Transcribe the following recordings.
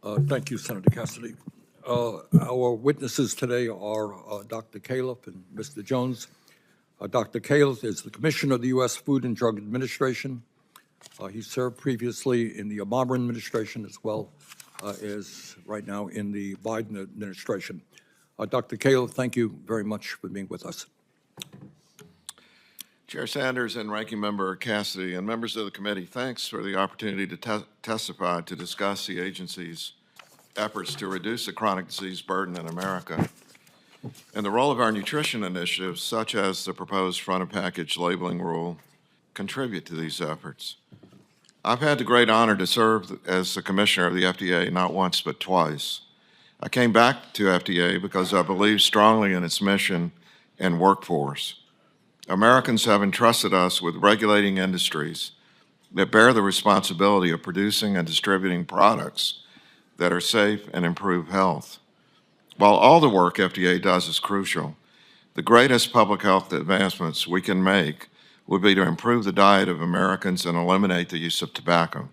Thank you, Senator Cassidy. Our witnesses today are Dr. Califf and Mr. Jones. Dr. Califf is the Commissioner of the U.S. Food and Drug Administration. He served previously in the Obama administration as well as right now in the Biden administration. Dr. Califf, thank you very much for being with us. Chair Sanders and Ranking Member Cassidy and members of the committee, thanks for the opportunity to testify to discuss the agency's efforts to reduce the chronic disease burden in America and the role of our nutrition initiatives, such as the proposed front-of-package labeling rule, contribute to these efforts. I've had the great honor to serve as the Commissioner of the FDA not once but twice. I came back to FDA because I believe strongly in its mission and workforce. Americans have entrusted us with regulating industries that bear the responsibility of producing and distributing products that are safe and improve health. While all the work FDA does is crucial, the greatest public health advancements we can make would be to improve the diet of Americans and eliminate the use of tobacco.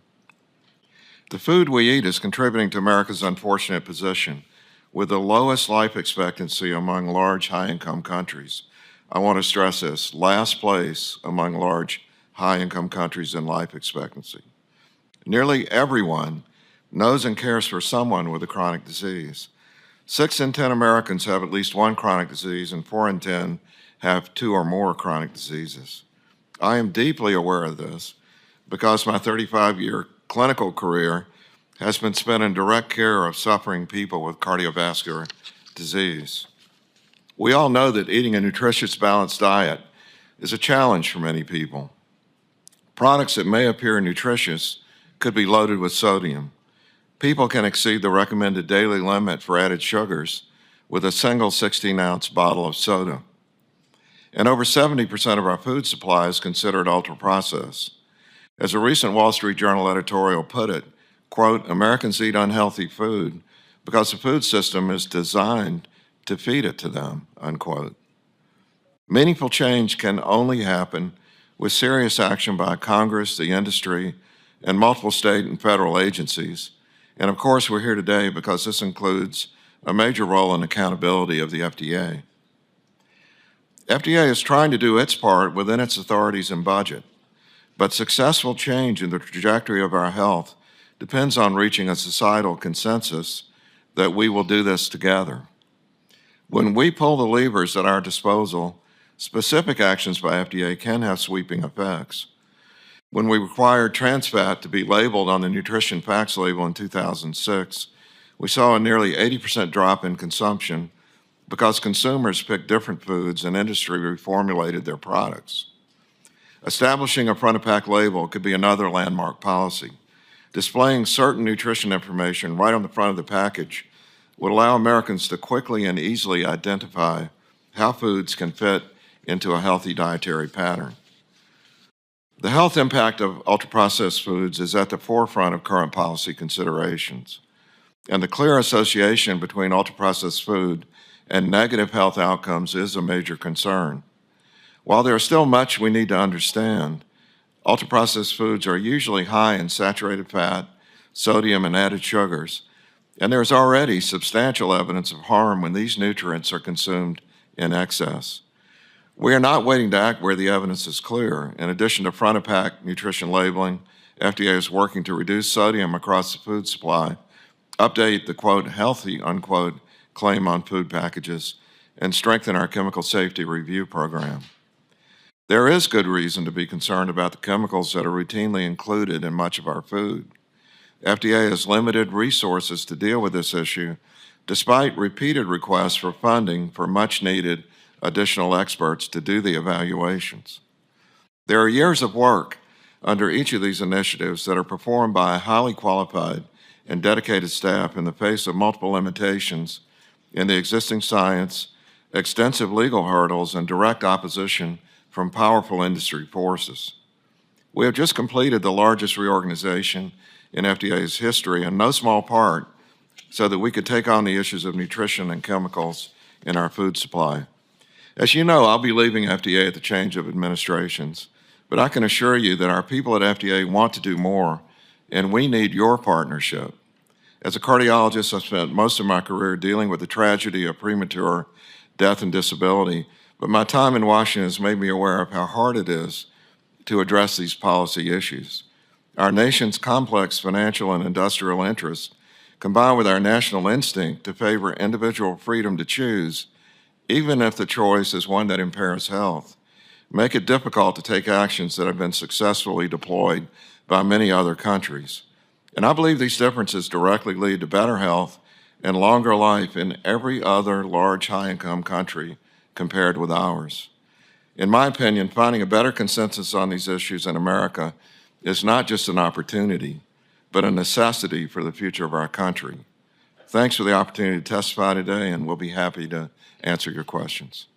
The food we eat is contributing to America's unfortunate position with the lowest life expectancy among large high-income countries. I want to stress this, last place among large high-income countries in life expectancy. Nearly everyone knows and cares for someone with a chronic disease. 6 in 10 Americans have at least one chronic disease, and 4 in 10 have 2 or more chronic diseases. I am deeply aware of this because my 35-year clinical career has been spent in direct care of suffering people with cardiovascular disease. We all know that eating a nutritious, balanced diet is a challenge for many people. Products that may appear nutritious could be loaded with sodium. People can exceed the recommended daily limit for added sugars with a single 16-ounce bottle of soda. And over 70% of our food supply is considered ultra-processed. As a recent Wall Street Journal editorial put it, quote, Americans eat unhealthy food because the food system is designed to feed it to them, unquote. Meaningful change can only happen with serious action by Congress, the industry, and multiple state and federal agencies. And of course, we're here today because this includes a major role in accountability of the FDA. FDA is trying to do its part within its authorities and budget, but successful change in the trajectory of our health depends on reaching a societal consensus that we will do this together. When we pull the levers at our disposal, specific actions by FDA can have sweeping effects. When we required trans fat to be labeled on the nutrition facts label in 2006, we saw a nearly 80% drop in consumption because consumers picked different foods and industry reformulated their products. Establishing a front-of-pack label could be another landmark policy. Displaying certain nutrition information right on the front of the package would allow Americans to quickly and easily identify how foods can fit into a healthy dietary pattern. The health impact of ultra-processed foods is at the forefront of current policy considerations, and the clear association between ultra-processed food and negative health outcomes is a major concern. While there is still much we need to understand, ultra-processed foods are usually high in saturated fat, sodium, and added sugars, and there is already substantial evidence of harm when these nutrients are consumed in excess. We are not waiting to act where the evidence is clear. In addition to front-of-pack nutrition labeling, FDA is working to reduce sodium across the food supply, update the, quote, healthy, unquote, claim on food packages, and strengthen our chemical safety review program. There is good reason to be concerned about the chemicals that are routinely included in much of our food. FDA has limited resources to deal with this issue, despite repeated requests for funding for much-needed additional experts to do the evaluations. There are years of work under each of these initiatives that are performed by a highly qualified and dedicated staff in the face of multiple limitations in the existing science, extensive legal hurdles, and direct opposition from powerful industry forces. We have just completed the largest reorganization in FDA's history, in no small part, so that we could take on the issues of nutrition and chemicals in our food supply. As you know, I'll be leaving FDA at the change of administrations, but I can assure you that our people at FDA want to do more, and we need your partnership. As a cardiologist, I've spent most of my career dealing with the tragedy of premature death and disability, but my time in Washington has made me aware of how hard it is to address these policy issues. Our nation's complex financial and industrial interests, combined with our national instinct to favor individual freedom to choose, even if the choice is one that impairs health, make it difficult to take actions that have been successfully deployed by many other countries. And I believe these differences directly lead to better health and longer life in every other large high-income country compared with ours. In my opinion, finding a better consensus on these issues in America is not just an opportunity, but a necessity for the future of our country. Thanks for the opportunity to testify today, and we'll be happy to answer your questions.